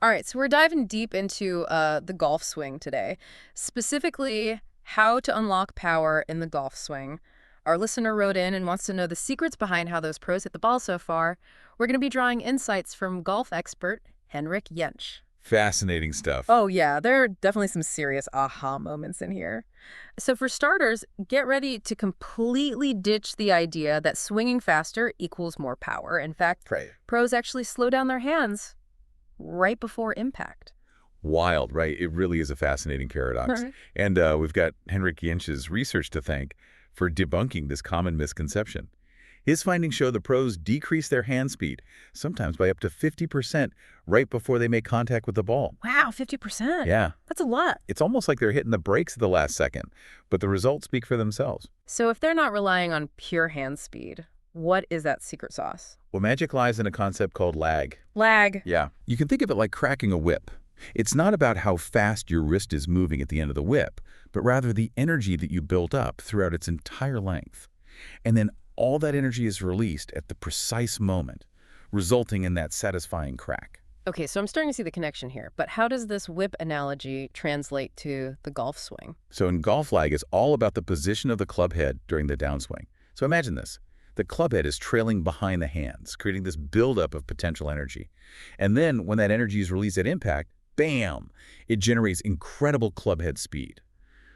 All right, so we're diving deep into the golf swing today, specifically how to unlock power in the golf swing. Our listener wrote in and wants to know the secrets behind how those pros hit the ball so far. We're going to be drawing insights from golf expert Henrik Jentsch. Fascinating stuff. Oh, yeah, there are definitely some serious aha moments in here. So, for starters, get ready to completely ditch the idea that swinging faster equals more power. In fact, Right. pros actually slow down their hands right before impact. Wild, right? It really is a fascinating paradox. Right. And we've got Henrik Jentsch's research to thank for debunking this common misconception. His findings show the pros decrease their hand speed, sometimes by up to 50% right before they make contact with the ball. Wow, 50%. Yeah, That's a lot. it's almost like they're hitting the brakes at the last second, but the results speak for themselves. So if they're not relying on pure hand speed, what is that secret sauce? Well, magic lies in a concept called lag. Lag. Yeah. You can think of it like cracking a whip. It's not about how fast your wrist is moving at the end of the whip, but rather the energy that you built up throughout its entire length. And then all that energy is released at the precise moment, resulting in that satisfying crack. Okay, so I'm starting to see the connection here, but how does this whip analogy translate to the golf swing? So in golf, lag is all about the position of the club head during the downswing. So imagine this. The club head is trailing behind the hands, creating this buildup of potential energy. And then when that energy is released at impact, bam, it generates incredible club head speed,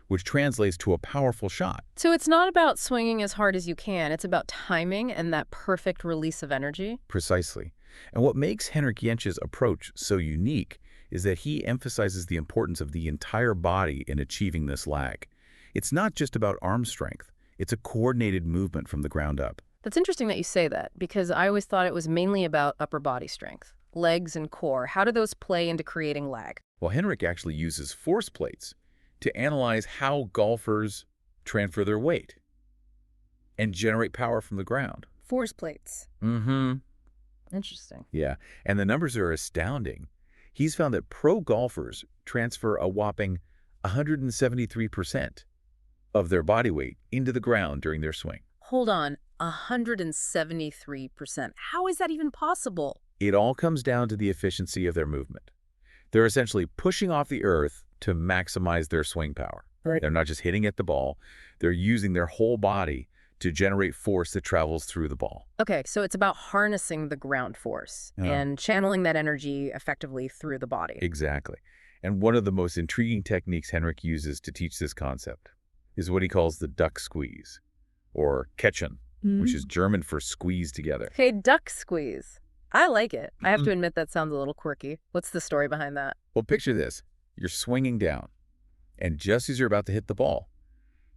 which translates to a powerful shot. So it's not about swinging as hard as you can, it's about timing and that perfect release of energy? Precisely. And what makes Henrik Jentsch's approach so unique is that he emphasizes the importance of the entire body in achieving this lag. It's not just about arm strength. It's a coordinated movement from the ground up. That's interesting that you say that, because I always thought it was mainly about upper body strength, legs and core. How do those play into creating lag? Well, Henrik actually uses force plates to analyze how golfers transfer their weight and generate power from the ground. Force plates. Mm-hmm. Interesting. Yeah, and the numbers are astounding. He's found that pro golfers transfer a whopping 173% of their body weight into the ground during their swing. Hold on, 173%. How is that even possible? It all comes down to the efficiency of their movement. They're essentially pushing off the earth to maximize their swing power. Right. They're not just hitting at the ball, they're using their whole body to generate force that travels through the ball. Okay, so it's about harnessing the ground force and channeling that energy effectively through the body. Exactly. And one of the most intriguing techniques Henrik uses to teach this concept is what he calls the duck squeeze, or catchen, which is German for squeeze together. Okay, duck squeeze. I like it. I have to admit that sounds a little quirky. What's the story behind that? Well, picture this. You're swinging down, and just as you're about to hit the ball,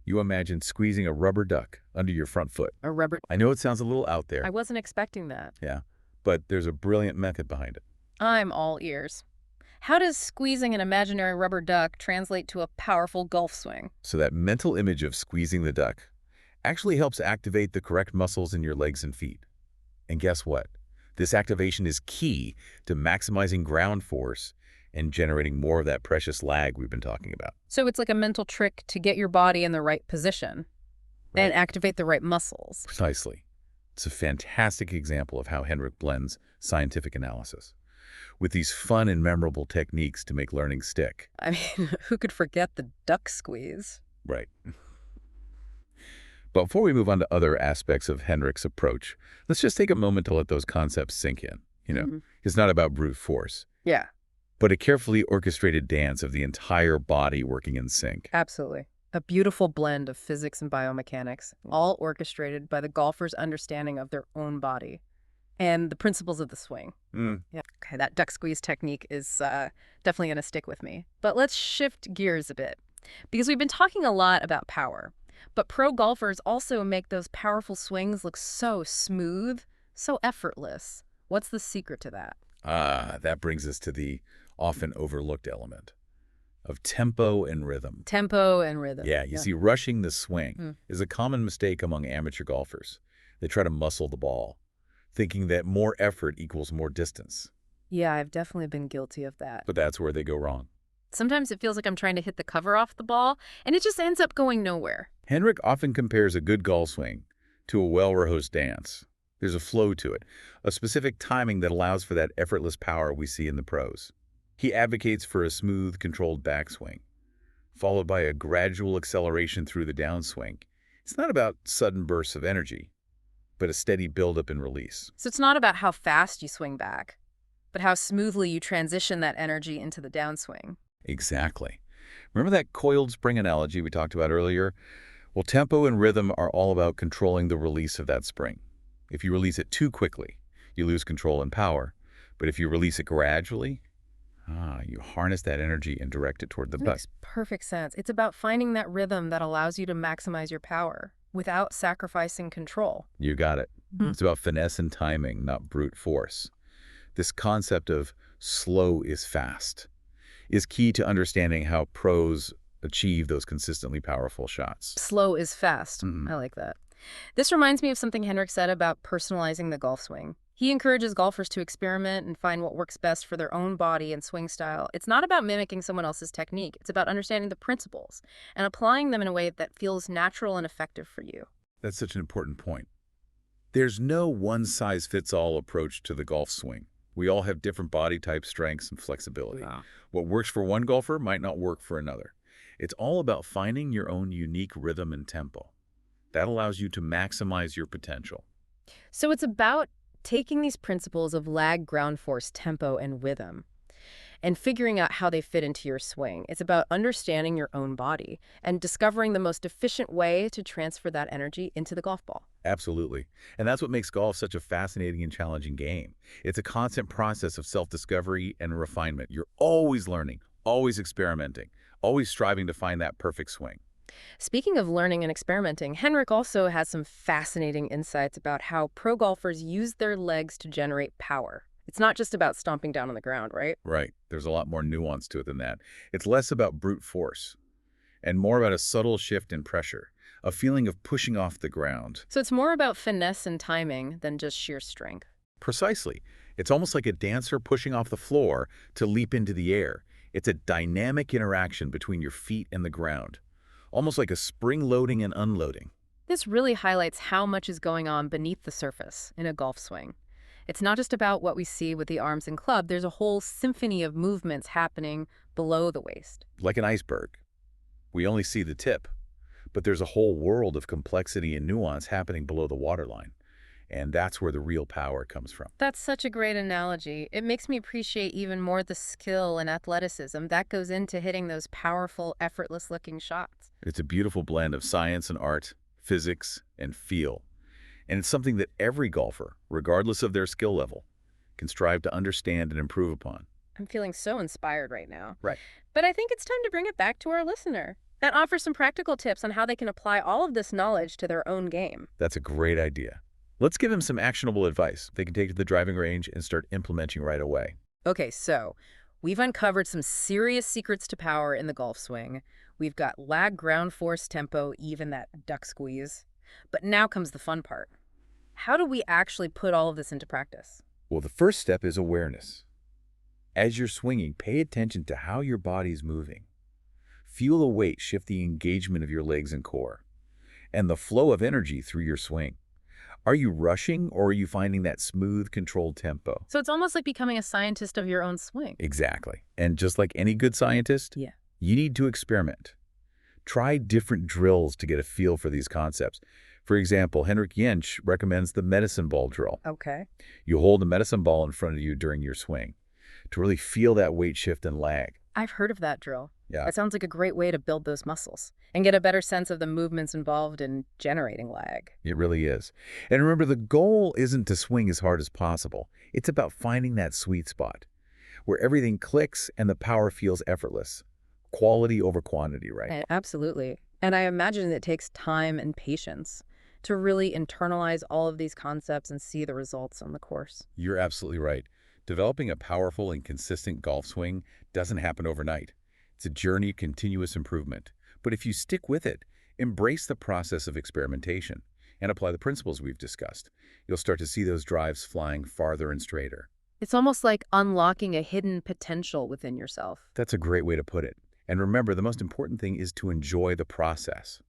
you imagine squeezing a rubber duck under your front foot. A rubber... I know it sounds a little out there. I wasn't expecting that. Yeah, but there's a brilliant method behind it. I'm all ears. How does squeezing an imaginary rubber duck translate to a powerful golf swing? So that mental image of squeezing the duck actually helps activate the correct muscles in your legs and feet. And guess what? This activation is key to maximizing ground force and generating more of that precious lag we've been talking about. So it's like a mental trick to get your body in the right position and activate the right muscles. Precisely. It's a fantastic example of how Henrik blends scientific analysis with these fun and memorable techniques to make learning stick. I mean, who could forget the duck squeeze? Right. But before we move on to other aspects of Henrik's approach, let's just take a moment to let those concepts sink in. It's not about brute force, Yeah, but a carefully orchestrated dance of the entire body working in sync. absolutely. A beautiful blend of physics and biomechanics, all orchestrated by the golfer's understanding of their own body and the principles of the swing. Yeah. Okay, that duck squeeze technique is definitely going to stick with me. But let's shift gears a bit, because we've been talking a lot about power. But pro golfers also make those powerful swings look so smooth, so effortless. What's the secret to that? That brings us to the often overlooked element of tempo and rhythm. Tempo and rhythm. Yeah, you see, rushing the swing is a common mistake among amateur golfers. They try to muscle the ball, thinking that more effort equals more distance. Yeah, I've definitely been guilty of that. But that's where they go wrong. Sometimes it feels like I'm trying to hit the cover off the ball, and it just ends up going nowhere. Henrik often compares a good golf swing to a well-rehearsed dance. There's a flow to it, a specific timing that allows for that effortless power we see in the pros. He advocates for a smooth, controlled backswing, followed by a gradual acceleration through the downswing. It's not about sudden bursts of energy, but a steady buildup and release. So it's not about how fast you swing back, but how smoothly you transition that energy into the downswing. Exactly. Remember that coiled spring analogy we talked about earlier? Well, tempo and rhythm are all about controlling the release of that spring. If you release it too quickly, you lose control and power. But if you release it gradually, you harness that energy and direct it toward the butt. Makes perfect sense. It's about finding that rhythm that allows you to maximize your power without sacrificing control. You got it. It's about finesse and timing, not brute force. This concept of slow is fast is key to understanding how pros achieve those consistently powerful shots. Slow is fast. I like that. This reminds me of something Henrik said about personalizing the golf swing. He encourages golfers to experiment and find what works best for their own body and swing style. It's not about mimicking someone else's technique. It's about understanding the principles and applying them in a way that feels natural and effective for you. That's such an important point. There's no one-size-fits-all approach to the golf swing. We all have different body types, strengths, and flexibility. Wow. What works for one golfer might not work for another. It's all about finding your own unique rhythm and tempo. That allows you to maximize your potential. So it's about taking these principles of lag, ground force, tempo, and rhythm and figuring out how they fit into your swing. It's about understanding your own body and discovering the most efficient way to transfer that energy into the golf ball. Absolutely. And that's what makes golf such a fascinating and challenging game. It's a constant process of self-discovery and refinement. You're always learning, always experimenting, always striving to find that perfect swing. Speaking of learning and experimenting, Henrik also has some fascinating insights about how pro golfers use their legs to generate power. It's not just about stomping down on the ground, right? Right. There's a lot more nuance to it than that. It's less about brute force and more about a subtle shift in pressure, a feeling of pushing off the ground. So it's more about finesse and timing than just sheer strength. Precisely. It's almost like a dancer pushing off the floor to leap into the air. It's a dynamic interaction between your feet and the ground, almost like a spring loading and unloading. This really highlights how much is going on beneath the surface in a golf swing. It's not just about what we see with the arms and club. There's a whole symphony of movements happening below the waist. Like an iceberg. We only see the tip, but there's a whole world of complexity and nuance happening below the waterline. And that's where the real power comes from. That's such a great analogy. It makes me appreciate even more the skill and athleticism that goes into hitting those powerful, effortless-looking shots. It's a beautiful blend of science and art, physics and feel. And it's something that every golfer, regardless of their skill level, can strive to understand and improve upon. I'm feeling so inspired right now. Right. But I think it's time to bring it back to our listener and offer some practical tips on how they can apply all of this knowledge to their own game. That's a great idea. Let's give them some actionable advice they can take to the driving range and start implementing right away. Okay, so we've uncovered some serious secrets to power in the golf swing. We've got lag, ground force, tempo, even that duck squeeze. But now comes the fun part. How do we actually put all of this into practice? Well, the first step is awareness. As you're swinging, pay attention to how your body's moving. Feel the weight shift the engagement of your legs and core, and the flow of energy through your swing. Are you rushing, or are you finding that smooth, controlled tempo? So it's almost like becoming a scientist of your own swing. Exactly. And just like any good scientist, you need to experiment. Try different drills to get a feel for these concepts. For example, Henrik Jentsch recommends the medicine ball drill. Okay. You hold a medicine ball in front of you during your swing to really feel that weight shift and lag. I've heard of that drill. Yeah. That sounds like a great way to build those muscles and get a better sense of the movements involved in generating lag. It really is. And remember, the goal isn't to swing as hard as possible. It's about finding that sweet spot where everything clicks and the power feels effortless. Quality over quantity, right? Absolutely. And I imagine it takes time and patience to really internalize all of these concepts and see the results on the course. You're absolutely right. Developing a powerful and consistent golf swing doesn't happen overnight. It's a journey of continuous improvement. But if you stick with it, embrace the process of experimentation, and apply the principles we've discussed, you'll start to see those drives flying farther and straighter. It's almost like unlocking a hidden potential within yourself. That's a great way to put it. And remember, the most important thing is to enjoy the process.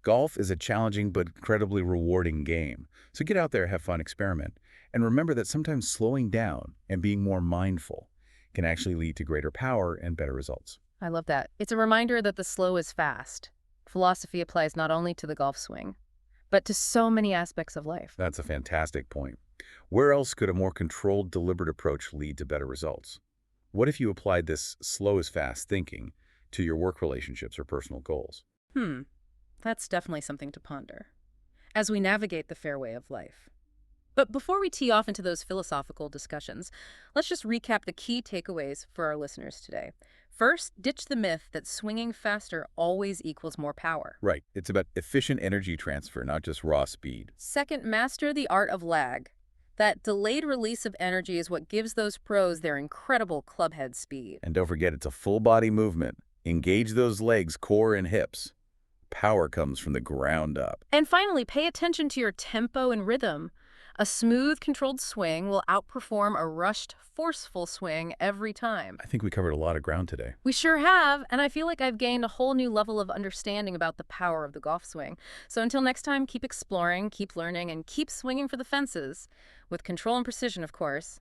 Golf is a challenging but incredibly rewarding game. So get out there, have fun, experiment. And remember that sometimes slowing down and being more mindful can actually lead to greater power and better results. I love that. It's a reminder that the slow is fast. Philosophy applies not only to the golf swing, but to so many aspects of life. That's a fantastic point. Where else could a more controlled, deliberate approach lead to better results? What if you applied this slow is fast thinking to your work relationships or personal goals? That's definitely something to ponder as we navigate the fairway of life. But before we tee off into those philosophical discussions, let's just recap the key takeaways for our listeners today. First, ditch the myth that swinging faster always equals more power. Right. It's about efficient energy transfer, not just raw speed. Second, master the art of lag. That delayed release of energy is what gives those pros their incredible clubhead speed. And don't forget, it's a full body movement. Engage those legs, core, and hips. Power comes from the ground up. And finally, pay attention to your tempo and rhythm. A smooth, controlled swing will outperform a rushed, forceful swing every time. I think we covered a lot of ground today. We sure have, and I feel like I've gained a whole new level of understanding about the power of the golf swing. So until next time, keep exploring, keep learning, and keep swinging for the fences. With control and precision, of course.